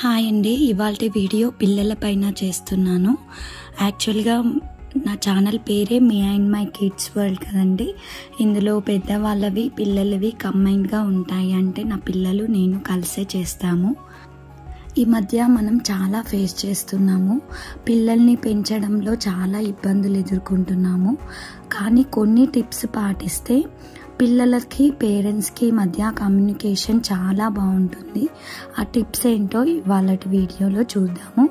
Hi అండి, ఇవాల్టి video పిల్లల పైన చేస్తున్నాను. యాక్చువల్గా నా ఛానల్ పేరే me and my kids world కదండి. ఇందులో పెద్దవాళ్ళవి పిల్లలవి కంబైన్డ్గా ఉంటాయి. అంటే నా పిల్లలు నేను కలిసే చేస్తాము. ఈ మధ్య మనం చాలా ఫేస్ చేస్తున్నాము. పిల్లల్ని పెంచడంలో చాలా ఇబ్బందులు ఎదుర్కొంటున్నాము. కానీ కొన్ని టిప్స్ పాటిస్తే పిల్లలకి పేరెంట్స్కి మధ్య కమ్యూనికేషన్ చాలా బాగుంటుంది. ఆ టిప్స్ ఏంటో ఇవాళ వీడియోలో చూద్దాము.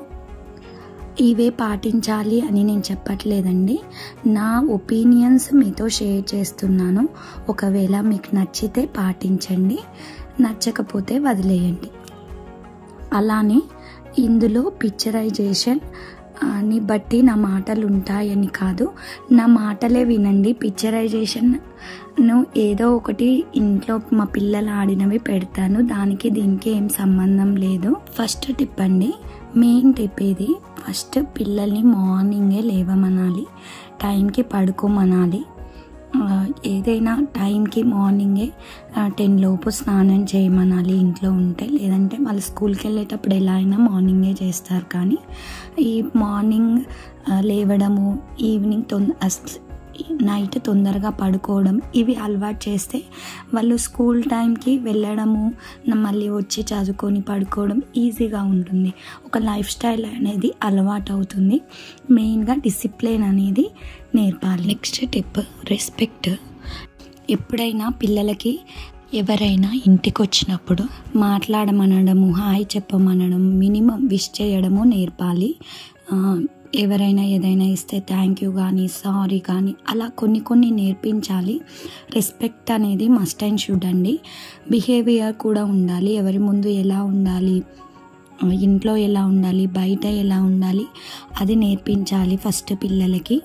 ఇవే పాటించాలి అని నేను చెప్పట్లేదండి, నా ఒపీనియన్స్ మీతో షేర్ చేస్తున్నాను. ఒకవేళ మీకు నచ్చితే పాటించండి, నచ్చకపోతే వదిలేయండి. అలానే ఇందులో పిక్చరైజేషన్ ని బట్టి నా మాటలు ఉంటాయని కాదు, నా మాటలే వినండి. పిక్చరైజేషన్ను ఏదో ఒకటి ఇంట్లో మా పిల్లలు ఆడినవి పెడతాను, దానికి దీనికి ఏం సంబంధం లేదు. ఫస్ట్ టిప్ అండి, మెయిన్ టిప్ ఇది. ఫస్ట్ పిల్లల్ని మార్నింగే లేవమనాలి, టైంకి పడుకోమనాలి. ఏదైనా టైంకి మార్నింగే 10 లోపు స్నానం చేయమనాలి ఇంట్లో ఉంటే. లేదంటే వాళ్ళు స్కూల్కి వెళ్ళేటప్పుడు ఎలా అయినా మార్నింగే చేస్తారు. కానీ ఈ మార్నింగ్ లేవడము, ఈవినింగ్ నైట్ తొందరగా పడుకోవడం, ఇవి అలవాటు చేస్తే వాళ్ళు స్కూల్ టైంకి వెళ్ళడము, మళ్ళీ వచ్చి చదువుకొని పడుకోవడం ఈజీగా ఉంటుంది. ఒక లైఫ్ స్టైల్ అనేది అలవాటు అవుతుంది. మెయిన్గా డిసిప్లిన్ అనేది నేర్పాలి. Next tip, respect. ఎప్పుడైనా పిల్లలకి ఎవరైనా ఇంటికి వచ్చినప్పుడు మాట్లాడమనడము, హాయ్ చెప్పమనడం, మినిమం విష్ చేయడము నేర్పాలి. ఎవరైనా ఏదైనా ఇస్తే థ్యాంక్ యూ కానీ సారీ కానీ అలా కొన్ని నేర్పించాలి. రెస్పెక్ట్ అనేది మస్ట్ అండ్ షుడ్ అండి. బిహేవియర్ కూడా ఉండాలి. ఎవరి ముందు ఎలా ఉండాలి, ఇంట్లో ఎలా ఉండాలి, బయట ఎలా ఉండాలి, అది నేర్పించాలి ఫస్ట్ పిల్లలకి.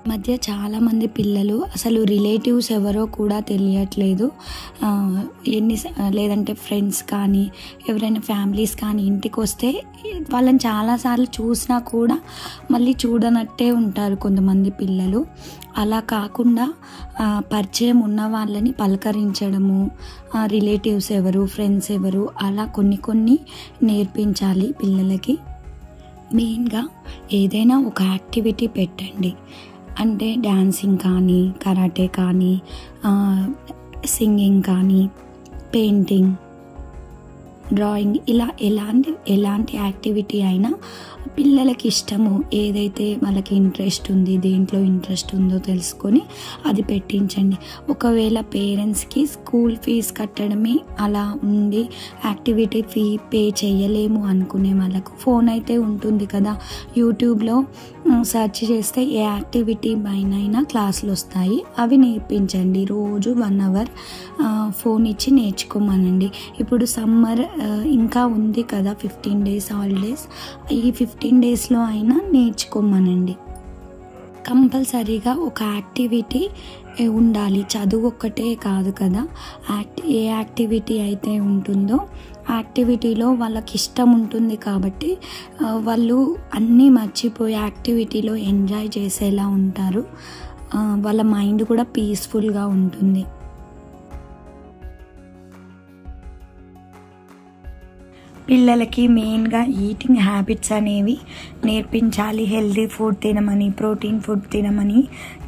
మధ్య చాలామంది పిల్లలు అసలు రిలేటివ్స్ ఎవరో కూడా తెలియట్లేదు. లేదంటే ఫ్రెండ్స్ కానీ ఎవరైనా ఫ్యామిలీస్ కానీ ఇంటికి వస్తే వాళ్ళని చాలాసార్లు చూసినా కూడా మళ్ళీ చూడనట్టే ఉంటారు కొంతమంది పిల్లలు. అలా కాకుండా పరిచయం ఉన్న వాళ్ళని పలకరించడము, రిలేటివ్స్ ఎవరు, ఫ్రెండ్స్ ఎవరు, అలా కొన్ని నేర్పించాలి పిల్లలకి. మెయిన్గా ఏదైనా ఒక యాక్టివిటీ పెట్టండి. అంటే డ్యాన్సింగ్ కానీ, కరాటే కానీ, సింగింగ్ కానీ, పెయింటింగ్, డ్రాయింగ్, ఇలా ఎలాంటి యాక్టివిటీ అయినా పిల్లలకి ఇష్టము, ఏదైతే వాళ్ళకి ఇంట్రెస్ట్ ఉంది, దేంట్లో ఇంట్రెస్ట్ ఉందో తెలుసుకొని అది పెట్టించండి. ఒకవేళ పేరెంట్స్కి స్కూల్ ఫీజు కట్టడమే అలా ఉండి యాక్టివిటీ ఫీ పే చేయలేము అనుకునే వాళ్ళకు ఫోన్ అయితే ఉంటుంది కదా, యూట్యూబ్లో సెర్చ్ చేస్తే ఏ యాక్టివిటీ పైన క్లాసులు వస్తాయి, అవి నేర్పించండి. రోజు 1 అవర్ ఫోన్ ఇచ్చి నేర్చుకోమనండి. ఇప్పుడు సమ్మర్ ఇంకా ఉంది కదా, 15 డేస్ హాలిడేస్, ఈ 15 డేస్లో అయినా నేర్చుకోమనండి. కంపల్సరీగా ఒక యాక్టివిటీ ఉండాలి, చదువు ఒక్కటే కాదు కదా. ఏ యాక్టివిటీ అయితే ఉంటుందో యాక్టివిటీలో వాళ్ళకి ఇష్టం ఉంటుంది కాబట్టి వాళ్ళు అన్నీ మర్చిపోయి యాక్టివిటీలో ఎంజాయ్ చేసేలా ఉంటారు. వాళ్ళ మైండ్ కూడా పీస్ఫుల్గా ఉంటుంది. పిల్లలకి మెయిన్గా ఈటింగ్ హ్యాబిట్స్ అనేవి నేర్పించాలి. హెల్తీ ఫుడ్ తినమని, ప్రోటీన్ ఫుడ్ తినమని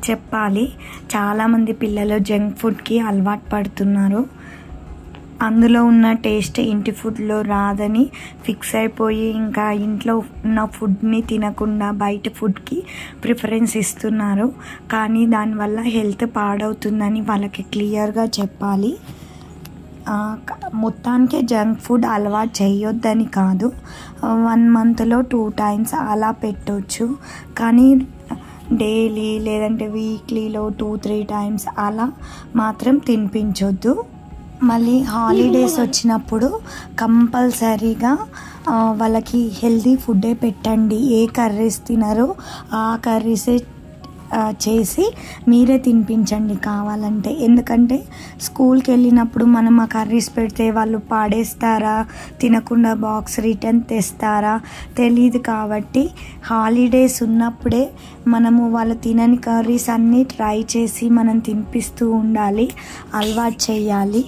చెప్పాలి. చాలామంది పిల్లలు జంక్ ఫుడ్కి అలవాటు పడుతున్నారు. అందులో ఉన్న టేస్ట్ ఇంటి ఫుడ్లో రాదని ఫిక్స్ అయిపోయి ఇంకా ఇంట్లో ఉన్న ఫుడ్ని తినకుండా బయట ఫుడ్కి ప్రిఫరెన్స్ ఇస్తున్నారు. కానీ దానివల్ల హెల్త్ పాడవుతుందని వాళ్ళకి క్లియర్గా చెప్పాలి. మొత్తానికే జంక్ ఫుడ్ అలవాటు చేయొద్దని కాదు, 1 మంత్లో 2 టైమ్స్ అలా పెట్టవచ్చు. కానీ డైలీ లేదంటే వీక్లీలో 2-3 టైమ్స్ అలా మాత్రం తినిపించొద్దు. మళ్ళీ హాలిడేస్ వచ్చినప్పుడు కంపల్సరీగా వాళ్ళకి హెల్తీ ఫుడ్డే పెట్టండి. ఏ కర్రీస్ తినరో ఆ కర్రీసే చేసి మీరే తినిపించండి కావాలంటే. ఎందుకంటే స్కూల్కి వెళ్ళినప్పుడు మనం ఆ కర్రీస్ పెడితే వాళ్ళు పాడేస్తారా, తినకుండా బాక్స్ రిటర్న్ తెస్తారా తెలీదు. కాబట్టి హాలిడేస్ ఉన్నప్పుడే మనము వాళ్ళు తినని కర్రీస్ అన్నీ ట్రై చేసి మనం తినిపిస్తూ ఉండాలి, అలవాటు చేయాలి.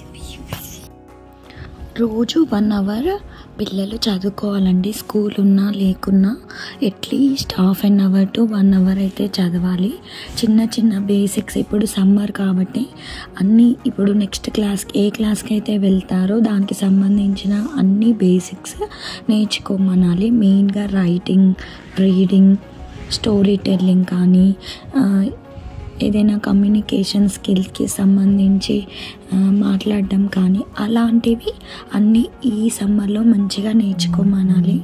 రోజు 1 అవర్ పిల్లలు చదువుకోవాలండి. స్కూల్ ఉన్నా లేకున్నా at least ½ an hour to 1 hour అయితే చదవాలి. చిన్న చిన్న బేసిక్స్, ఇప్పుడు సమ్మర్ కాబట్టి అన్నీ, ఇప్పుడు నెక్స్ట్ క్లాస్కి ఏ క్లాస్కి అయితే వెళ్తారో దానికి సంబంధించిన అన్ని బేసిక్స్ నేర్చుకోమనాలి. మెయిన్గా రైటింగ్, రీడింగ్, స్టోరీ టెల్లింగ్ కానీ ఏదైనా కమ్యూనికేషన్ స్కిల్స్కి సంబంధించి మాట్లాడడం కానీ అలాంటివి అన్నీ ఈ సమ్మర్లో మంచిగా నేర్చుకోమనాలి.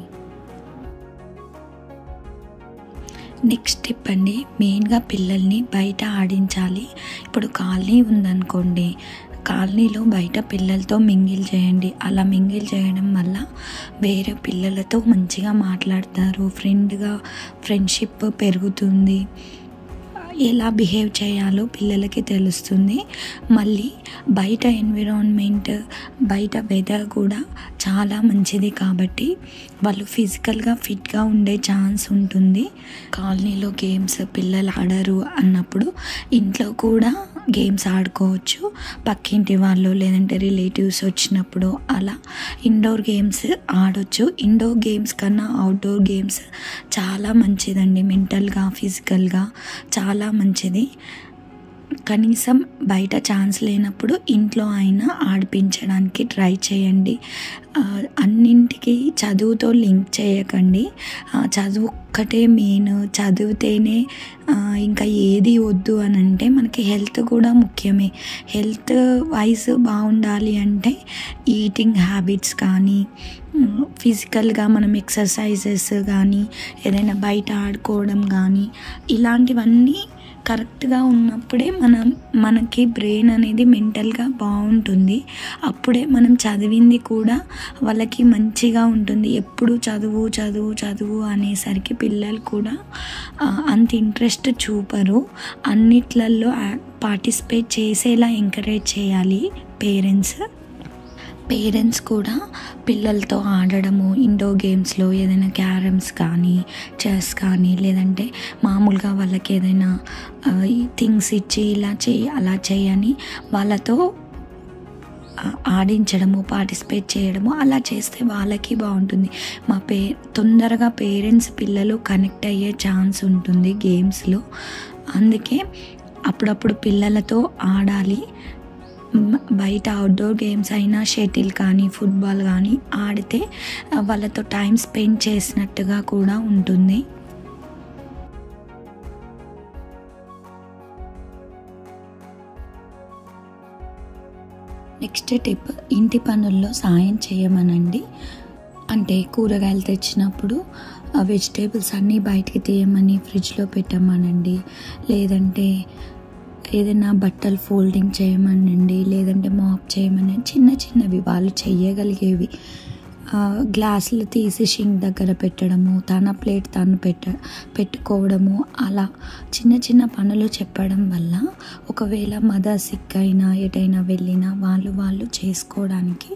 నెక్స్ట్ టిప్ అండి, మెయిన్గా పిల్లల్ని బయట ఆడించాలి. ఇప్పుడు కాలనీ ఉందనుకోండి, కాలనీలో బయట పిల్లలతో మింగిల్ చేయండి. అలా మింగిల్ చేయడం వల్ల వేరే పిల్లలతో మంచిగా మాట్లాడతారు, ఫ్రెండ్షిప్ పెరుగుతుంది, ఎలా బిహేవ్ చేయాలో పిల్లలకి తెలుస్తుంది. మళ్ళీ బయట ఎన్విరాన్మెంట్, బయట వెదర్ కూడా చాలా మంచిది కాబట్టి వాళ్ళు ఫిజికల్గా ఫిట్గా ఉండే ఛాన్స్ ఉంటుంది. కాలనీలో గేమ్స్ పిల్లలు ఆడరు అన్నప్పుడు ఇంట్లో కూడా గేమ్స్ ఆడుకోవచ్చు. పక్కింటి వాళ్ళు లేదంటే రిలేటివ్స్ వచ్చినప్పుడు అలా ఇండోర్ గేమ్స్ ఆడొచ్చు. ఇండోర్ గేమ్స్ కన్నా అవుట్డోర్ గేమ్స్ చాలా మంచిదండి. మెంటల్గా, ఫిజికల్గా చాలా మంచిది. కనీసం బయట ఛాన్స్ లేనప్పుడు ఇంట్లో అయినా ఆడిపించడానికి ట్రై చేయండి. అన్నింటికి చదువుతో లింక్ చేయకండి. చదువు ఒక్కటే మెయిన్, చదివితేనే ఇంకా ఏది వద్దు అని అంటే మనకి హెల్త్ కూడా ముఖ్యమే. హెల్త్ వైజ్ బాగుండాలి అంటే ఈటింగ్ హ్యాబిట్స్ కానీ, ఫిజికల్గా మనం ఎక్సర్సైజెస్ కానీ, ఏదైనా బయట ఆడుకోవడం కానీ, ఇలాంటివన్నీ కరెక్ట్గా ఉన్నప్పుడే మనకి బ్రెయిన్ అనేది మెంటల్గా బాగుంటుంది. అప్పుడే మనం చదివింది కూడా వాళ్ళకి మంచిగా ఉంటుంది. ఎప్పుడు చదువు చదువు చదువు అనేసరికి పిల్లలు కూడా అంత ఇంట్రెస్ట్ చూపరు. అన్నిట్లలో పార్టిసిపేట్ చేసేలా ఎంకరేజ్ చేయాలి పేరెంట్స్ కూడా పిల్లలతో ఆడడము, ఇండోర్ గేమ్స్లో ఏదైనా క్యారమ్స్ కానీ, చెస్ కానీ, లేదంటే మామూలుగా వాళ్ళకి ఏదైనా థింగ్స్ ఇచ్చి ఇలా చేయి అలా చేయని వాళ్ళతో ఆడించడము, పార్టిసిపేట్ చేయడము అలా చేస్తే వాళ్ళకి బాగుంటుంది. తొందరగా పేరెంట్స్ పిల్లలు కనెక్ట్ అయ్యే ఛాన్స్ ఉంటుంది గేమ్స్లో. అందుకే అప్పుడప్పుడు పిల్లలతో ఆడాలి. బయట అవుట్డోర్ గేమ్స్ అయినా షటిల్ కానీ, ఫుట్బాల్ కానీ ఆడితే వాళ్ళతో టైం స్పెండ్ చేసినట్టుగా కూడా ఉంటుంది. నెక్స్ట్ టిప్, ఇంటి పనుల్లో సాయం చేయమనండి. అంటే కూరగాయలు తెచ్చినప్పుడు వెజిటేబుల్స్ అన్నీ బయటికి తీయమని ఫ్రిడ్జ్లో పెట్టమనండి. లేదంటే ఏదైనా బట్టలు ఫోల్డింగ్ చేయమనండి, లేదంటే మాప్ చేయమని, చిన్న చిన్నవి వాళ్ళు చేయగలిగేవి. గ్లాసులు తీసి షింక్ దగ్గర పెట్టడము, తన ప్లేట్ తను పెట్టుకోవడము, అలా చిన్న చిన్న పనులు చెప్పడం వల్ల ఒకవేళ మదర్ సిక్ అయినా ఎటైనా వెళ్ళినా వాళ్ళు చేసుకోవడానికి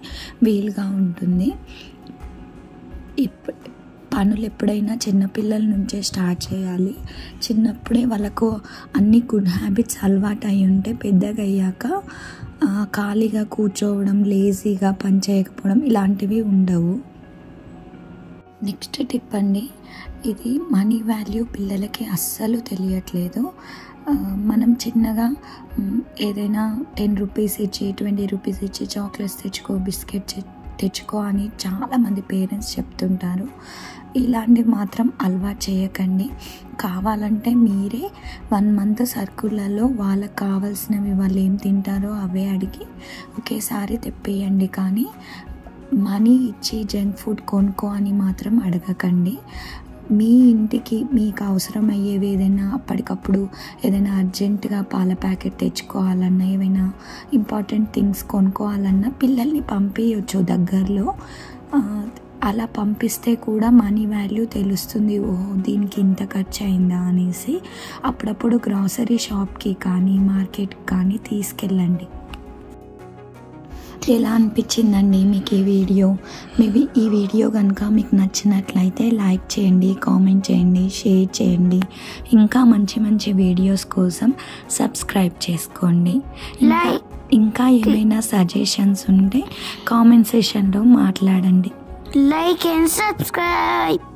వీలుగా ఉంటుంది. పనులు ఎప్పుడైనా చిన్నపిల్లల నుంచే స్టార్ట్ చేయాలి. చిన్నప్పుడే వాళ్ళకు అన్ని గుడ్ హ్యాబిట్స్ అలవాటు అయి ఉంటే పెద్దగా అయ్యాక ఖాళీగా కూర్చోవడం, లేజీగా పని చేయకపోవడం ఇలాంటివి ఉండవు. నెక్స్ట్ టిప్ అండి, ఇది మనీ వాల్యూ పిల్లలకి అస్సలు తెలియట్లేదు. మనం చిన్నగా ఏదైనా 10 రూపీస్ ఇచ్చి, 20 రూపీస్ ఇచ్చి చాక్లెట్స్ తెచ్చుకో, బిస్కెట్ తెచ్చుకో అని చాలామంది పేరెంట్స్ చెప్తుంటారు. ఇలాంటివి మాత్రం అలవాటు చేయకండి. కావాలంటే మీరే 1 మంత్ సర్కులలో వాళ్ళకి కావాల్సినవి వాళ్ళు ఏం తింటారో అవే అడిగి ఒకేసారి తెప్పేయండి. కానీ మనీ ఇచ్చి జంక్ ఫుడ్ కొనుక్కో అని మాత్రం అడగకండి. మీ ఇంటికి మీకు అవసరమయ్యేవి ఏదైనా అప్పటికప్పుడు ఏదైనా అర్జెంటుగా పాల ప్యాకెట్ తెచ్చుకోవాలన్నా, ఏవైనా ఇంపార్టెంట్ థింగ్స్ కొనుక్కోవాలన్నా పిల్లల్ని పంపించవచ్చు దగ్గరలో. అలా పంపిస్తే కూడా మనీ వాల్యూ తెలుస్తుంది. ఓహో దీనికి ఇంత ఖర్చు అయిందా అనేసి. అప్పుడప్పుడు గ్రాసరీ షాప్కి కానీ మార్కెట్కి కానీ తీసుకెళ్ళండి. ఎలా అనిపించిందండి మీకు ఈ వీడియో? మేబీ ఈ వీడియో కనుక మీకు నచ్చినట్లయితే లైక్ చేయండి, కామెంట్ చేయండి, షేర్ చేయండి. ఇంకా మంచి మంచి వీడియోస్ కోసం సబ్స్క్రైబ్ చేసుకోండి. ఇంకా ఏమైనా సజెషన్స్ ఉంటే కామెంట్ సెషన్లో మాట్లాడండి. Like and subscribe.